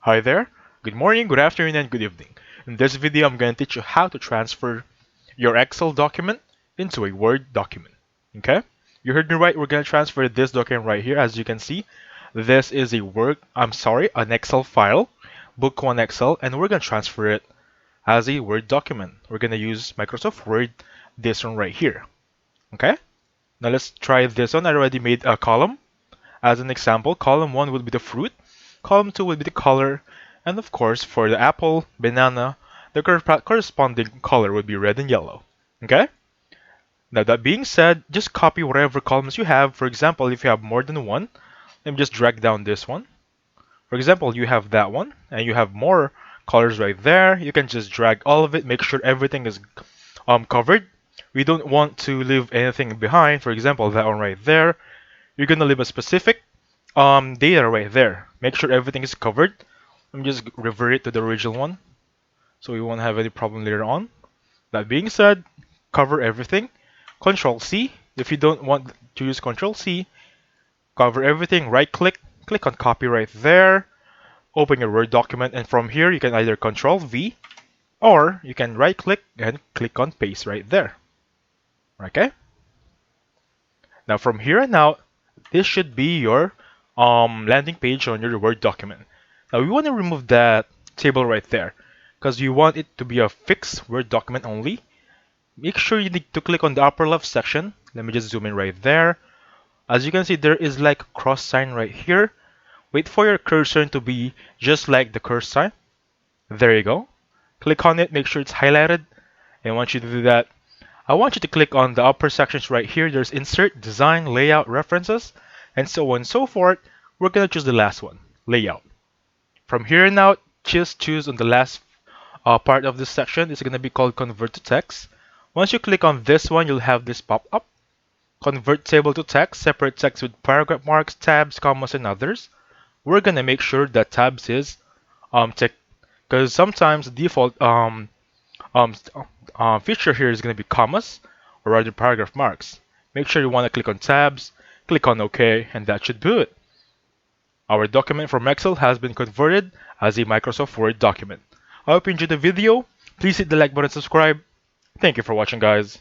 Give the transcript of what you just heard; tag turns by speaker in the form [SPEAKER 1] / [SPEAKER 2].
[SPEAKER 1] Hi there, good morning, good afternoon, and good evening. In this video, I'm going to teach you how to transfer your Excel document into a Word document. Okay? You heard me right, we're going to transfer this document right here. As you can see, this is an Excel file, Book 1 Excel, and we're going to transfer it as a Word document. We're going to use Microsoft Word, this one right here. Okay? Now let's try this one. I already made a column. As an example, column 1 will be the fruit, column 2 will be the color, and of course, for the apple, banana, the corresponding color would be red and yellow. Okay? Now, that being said, just copy whatever columns you have. For example, if you have more than one, let me just drag down this one. For example, you have that one, and you have more colors right there. You can just drag all of it, make sure everything is covered. We don't want to leave anything behind. For example, that one right there. You're gonna leave a specific data right there. Make sure everything is covered. Let me just revert it to the original one so we won't have any problem later on. That being said, cover everything. Control C. If you don't want to use Control C, cover everything. Right click, click on copy right there. Open your Word document, and from here you can either Control V or you can right click and click on paste right there. Okay? Now from here on out, this should be your landing page on your Word document. Now we want to remove that table right there because you want it to be a fixed Word document only. Make sure you need to click on the upper left section. Let me just zoom in right there. As you can see, there is like a cross sign right here. Wait for your cursor to be just like the curse sign. There you go. Click on it, make sure it's highlighted. And once you do that, I want you to click on the upper sections right here. There's Insert, Design, Layout, References, and so on and so forth. We're going to choose the last one, Layout. From here on out, just choose on the last part of this section. It's going to be called Convert to Text. Once you click on this one, you'll have this pop up. Convert table to text, separate text with paragraph marks, tabs, commas, and others. We're going to make sure that tabs is ticked because sometimes the default um, feature here is going to be commas or rather paragraph marks. Make sure you want to click on tabs, click on OK, and that should do it. Our document from Excel has been converted as a Microsoft Word document. I hope you enjoyed the video. Please hit the like button and subscribe. Thank you for watching, guys.